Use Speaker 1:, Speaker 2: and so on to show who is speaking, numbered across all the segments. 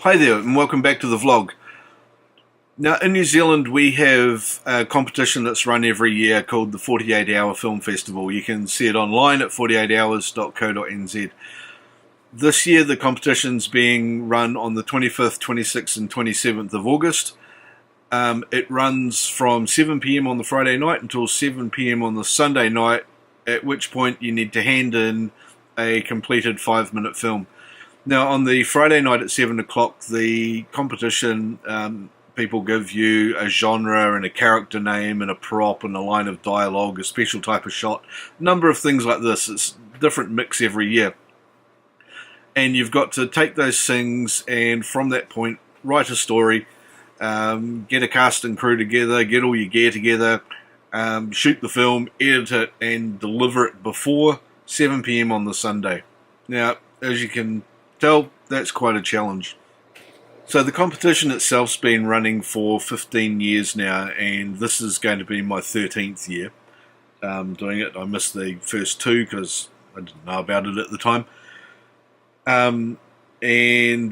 Speaker 1: Hi there and welcome back to the vlog. Now in New Zealand we have a competition that's run every year called the 48 Hour Film Festival. You can see it online at 48hours.co.nz. This year the competition's being run on the 25th, 26th and 27th of August. It runs from 7 PM on the Friday night until 7 PM on the Sunday night, at which point you need to hand in a completed 5-minute film. Now on the Friday night at 7 o'clock, the competition, people give you a genre and a character name and a prop and a line of dialogue, a special type of shot, a number of things like this. It's a different mix every year. And you've got to take those things and from that point write a story, get a cast and crew together, get all your gear together, shoot the film, edit it and deliver it before 7 PM on the Sunday. Now, as you can tell, that's quite a challenge. So the competition itself's been running for 15 years now, and this is going to be my 13th year doing it. I missed the first two because I didn't know about it at the time. And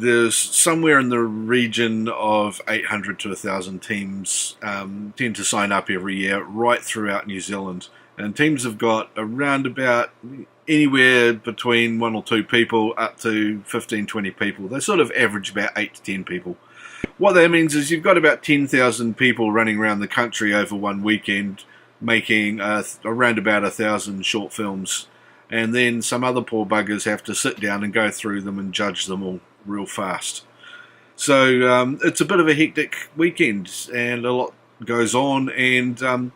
Speaker 1: there's somewhere in the region of 800 to 1,000 teams tend to sign up every year right throughout New Zealand. And teams have got around about anywhere between 1 or 2 people up to 15-20 people. They sort of average about 8 to 10 people. What that means is you've got about 10,000 people running around the country over one weekend making around about 1,000 short films, and then some other poor buggers have to sit down and go through them and judge them all real fast. So it's a bit of a hectic weekend and a lot goes on, and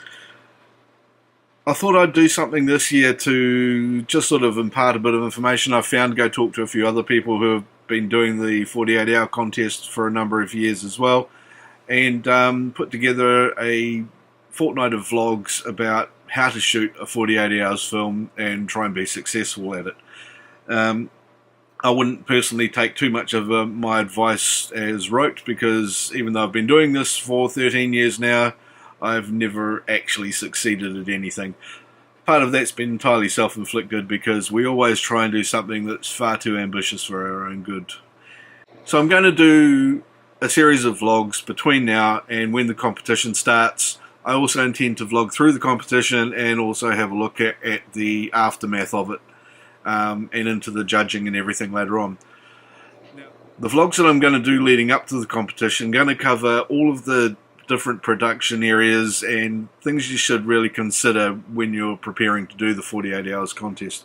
Speaker 1: I thought I'd do something this year to just sort of impart a bit of information I've found, go talk to a few other people who have been doing the 48 hour contest for a number of years as well, and put together a fortnight of vlogs about how to shoot a 48 hours film and try and be successful at it. I wouldn't personally take too much of my advice as rote, because even though I've been doing this for 13 years now, I've never actually succeeded at anything. Part of that's been entirely self-inflicted because we always try and do something that's far too ambitious for our own good. So I'm going to do a series of vlogs between now and when the competition starts. I also intend to vlog through the competition and also have a look at the aftermath of it and into the judging and everything later on. The vlogs that I'm going to do leading up to the competition are going to cover all of the different production areas and things you should really consider when you're preparing to do the 48 hours contest.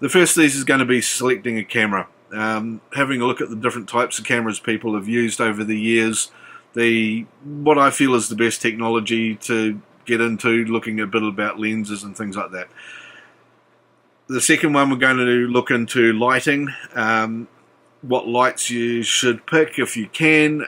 Speaker 1: The first of these is going to be selecting a camera, having a look at the different types of cameras people have used over the years, what I feel is the best technology to get into, looking a bit about lenses and things like that. The second one, we're going to look into lighting, what lights you should pick if you can,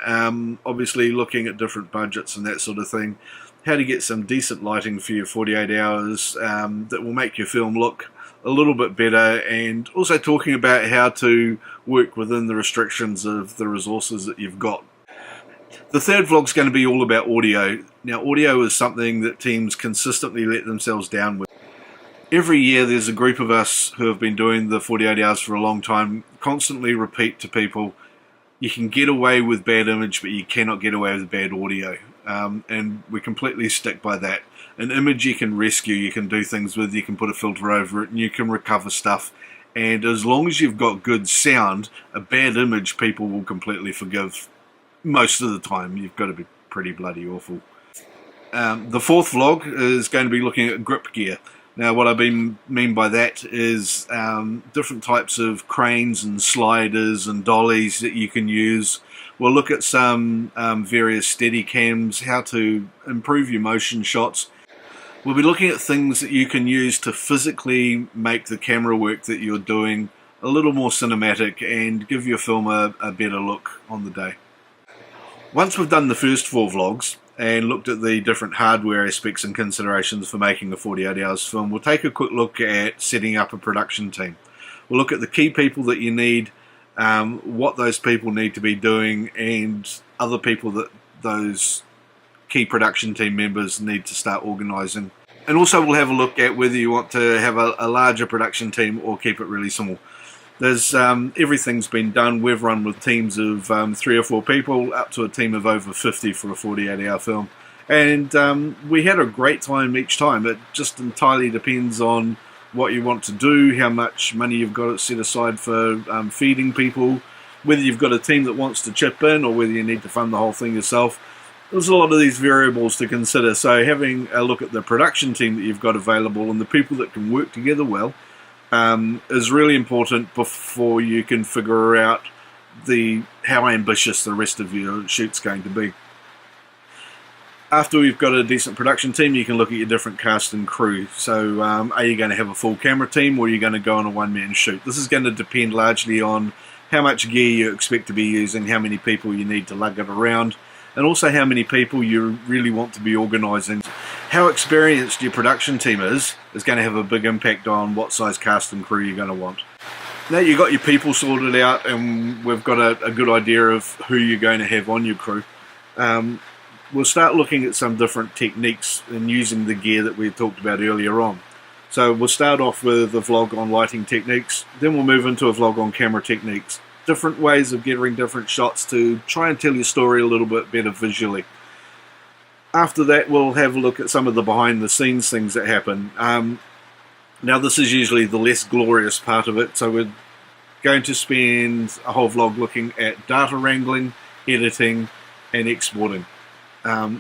Speaker 1: obviously looking at different budgets and that sort of thing, how to get some decent lighting for your 48 hours that will make your film look a little bit better, and also talking about how to work within the restrictions of the resources that you've got. The third vlog is going to be all about audio. Now audio is something that teams consistently let themselves down with. Every year there's a group of us who have been doing the 48 hours for a long time constantly repeat to people, you can get away with bad image but you cannot get away with bad audio, and we completely stick by that. An image you can rescue, you can do things with, you can put a filter over it and you can recover stuff, and as long as you've got good sound, a bad image people will completely forgive. Most of the time. You've got to be pretty bloody awful. The fourth vlog is going to be looking at grip gear. Now what I mean by that is different types of cranes and sliders and dollies that you can use. We'll look at some various steady cams, how to improve your motion shots. We'll be looking at things that you can use to physically make the camera work that you're doing a little more cinematic and give your film a better look on the day. Once we've done the first 4 vlogs and looked at the different hardware aspects and considerations for making a 48 hours film, we'll take a quick look at setting up a production team. We'll look at the key people that you need, what those people need to be doing, and other people that those key production team members need to start organising. And also we'll have a look at whether you want to have a larger production team or keep it really small. There's everything's been done. We've run with teams of 3 or 4 people, up to a team of over 50 for a 48-hour film. And we had a great time each time. It just entirely depends on what you want to do, how much money you've got set aside for feeding people, whether you've got a team that wants to chip in or whether you need to fund the whole thing yourself. There's a lot of these variables to consider. So having a look at the production team that you've got available and the people that can work together well is really important before you can figure out how ambitious the rest of your shoot's going to be. After we've got a decent production team, you can look at your different cast and crew. So are you going to have a full camera team, or are you going to go on a one-man shoot? This is going to depend largely on how much gear you expect to be using, how many people you need to lug it around, and also how many people you really want to be organising. How experienced your production team is going to have a big impact on what size cast and crew you're going to want. Now you've got your people sorted out and we've got a good idea of who you're going to have on your crew, we'll start looking at some different techniques and using the gear that we talked about earlier on. So we'll start off with a vlog on lighting techniques, then we'll move into a vlog on camera techniques. Different ways of getting different shots to try and tell your story a little bit better visually. After that, we'll have a look at some of the behind the scenes things that happen. Now this is usually the less glorious part of it, so we're going to spend a whole vlog looking at data wrangling, editing and exporting.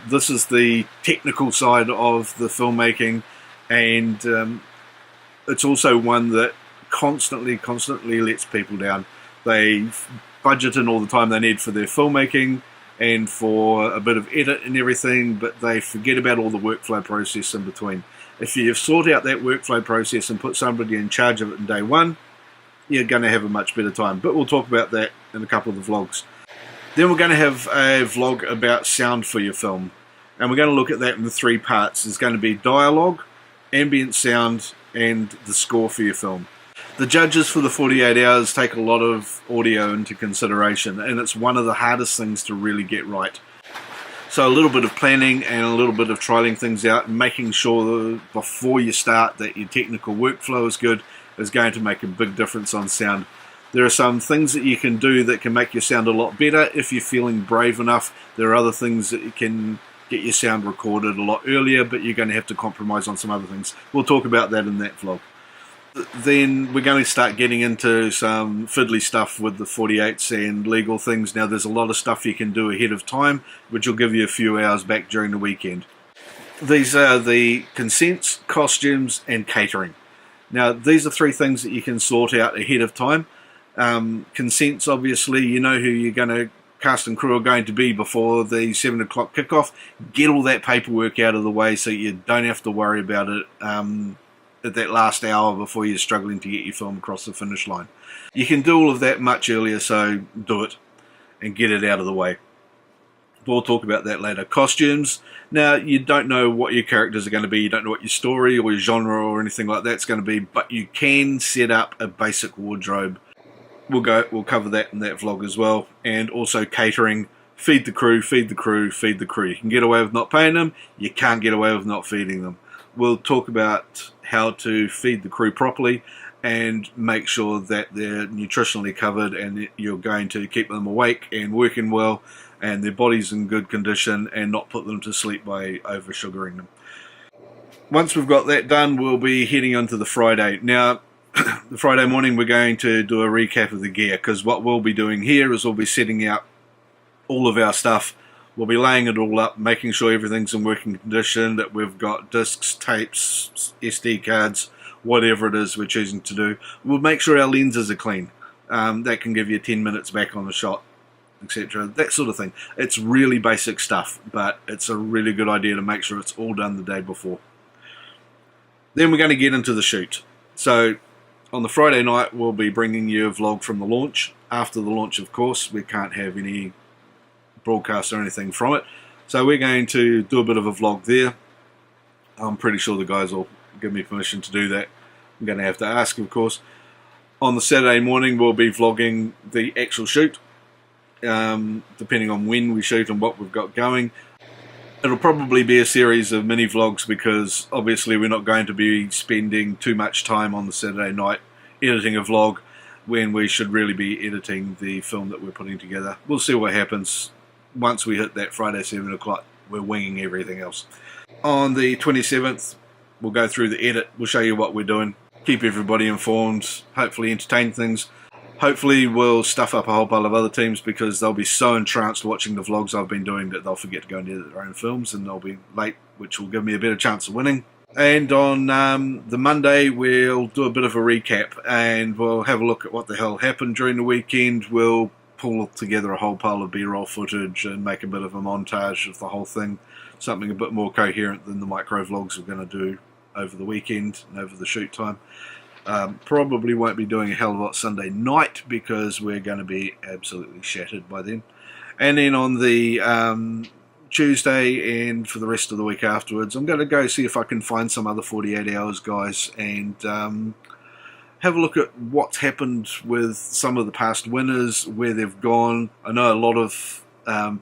Speaker 1: This is the technical side of the filmmaking, and it's also one that constantly lets people down. They budget in all the time they need for their filmmaking and for a bit of edit and everything, but they forget about all the workflow process in between. If you sort out that workflow process and put somebody in charge of it in day one, you're going to have a much better time. But we'll talk about that in a couple of the vlogs. Then we're going to have a vlog about sound for your film, and we're going to look at that in 3 parts. There's going to be dialogue, ambient sound, and the score for your film. The judges for the 48 hours take a lot of audio into consideration, and it's one of the hardest things to really get right. So a little bit of planning and a little bit of trialing things out and making sure that before you start that your technical workflow is good is going to make a big difference on sound. There are some things that you can do that can make your sound a lot better if you're feeling brave enough. There are other things that you can get your sound recorded a lot earlier, but you're going to have to compromise on some other things. We'll talk about that in that vlog. Then we're going to start getting into some fiddly stuff with the 48s and legal things. Now there's a lot of stuff you can do ahead of time, which will give you a few hours back during the weekend. These are the consents, costumes and catering. Now these are 3 things that you can sort out ahead of time. Consents, obviously, you know who you're going to cast and crew are going to be before the 7 o'clock kickoff. Get all that paperwork out of the way so you don't have to worry about it at that last hour before you're struggling to get your film across the finish line. You can do all of that much earlier, so do it and get it out of the way. We'll talk about that later. Costumes. Now, you don't know what your characters are going to be, you don't know what your story or your genre or anything like that's going to be, but you can set up a basic wardrobe. We'll cover that in that vlog as well. And also catering. Feed the crew, feed the crew, feed the crew. You can get away with not paying them, you can't get away with not feeding them. We'll talk about how to feed the crew properly and make sure that they're nutritionally covered and you're going to keep them awake and working well and their body's in good condition and not put them to sleep by over sugaring them. Once we've got that done, we'll be heading on to the Friday. Now, the Friday morning we're going to do a recap of the gear, because what we'll be doing here is we'll be setting out all of our stuff. We'll be laying it all up, making sure everything's in working condition, that we've got discs, tapes, SD cards, whatever it is we're choosing to do. We'll make sure our lenses are clean. That can give you 10 minutes back on the shot, etc. That sort of thing. It's really basic stuff, but it's a really good idea to make sure it's all done the day before. Then we're going to get into the shoot. So on the Friday night, we'll be bringing you a vlog from the launch. After the launch, of course, we can't have any broadcast or anything from it, so we're going to do a bit of a vlog there. I'm pretty sure the guys will give me permission to do that. I'm going to have to ask, of course. On the Saturday morning we'll be vlogging the actual shoot, depending on when we shoot and what we've got going. It'll probably be a series of mini vlogs, because obviously we're not going to be spending too much time on the Saturday night editing a vlog. when we should really be editing the film that we're putting together. We'll see what happens. Once we hit that Friday 7 o'clock, we're winging everything else. On the 27th, we'll go through the edit. We'll show you what we're doing, keep everybody informed, hopefully entertain things. Hopefully we'll stuff up a whole pile of other teams, because they'll be so entranced watching the vlogs I've been doing that they'll forget to go and edit their own films, and they'll be late, which will give me a better chance of winning. And on the Monday, we'll do a bit of a recap, and we'll have a look at what the hell happened during the weekend. We'll pull together a whole pile of B-roll footage and make a bit of a montage of the whole thing, something a bit more coherent than the micro vlogs we're going to do over the weekend and over the shoot time. Probably won't be doing a hell of a lot Sunday night, because we're going to be absolutely shattered by then. And then on the Tuesday and for the rest of the week afterwards, I'm going to go see if I can find some other 48 hours guys and have a look at what's happened with some of the past winners, where they've gone. I know a lot of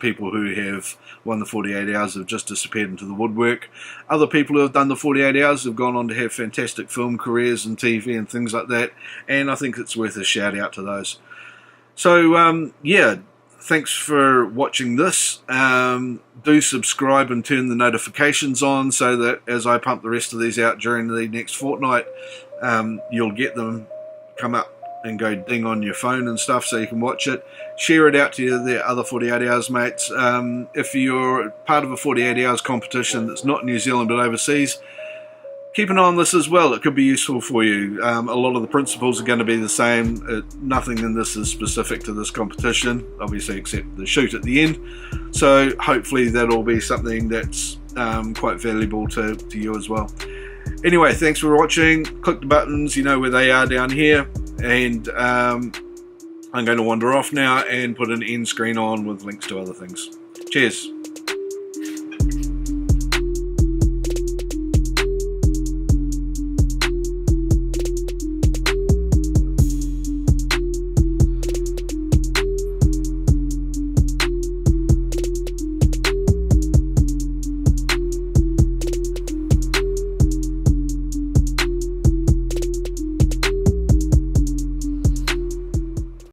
Speaker 1: people who have won the 48 hours have just disappeared into the woodwork. Other people who have done the 48 hours have gone on to have fantastic film careers and TV and things like that, and I think it's worth a shout out to those. So yeah, thanks for watching this. Do subscribe and turn the notifications on, so that as I pump the rest of these out during the next fortnight, you'll get them come up and go ding on your phone and stuff, so you can watch it. Share it out to the other 48 hours mates. If you're part of a 48 hours competition that's not New Zealand but overseas, keep an eye on this as well. It could be useful for you. A lot of the principles are going to be the same. Nothing in this is specific to this competition, obviously, except the shoot at the end. So hopefully that'll be something that's quite valuable to you as well. Anyway, thanks for watching. Click the buttons, you know where they are down here. And I'm going to wander off now and put an end screen on with links to other things. Cheers.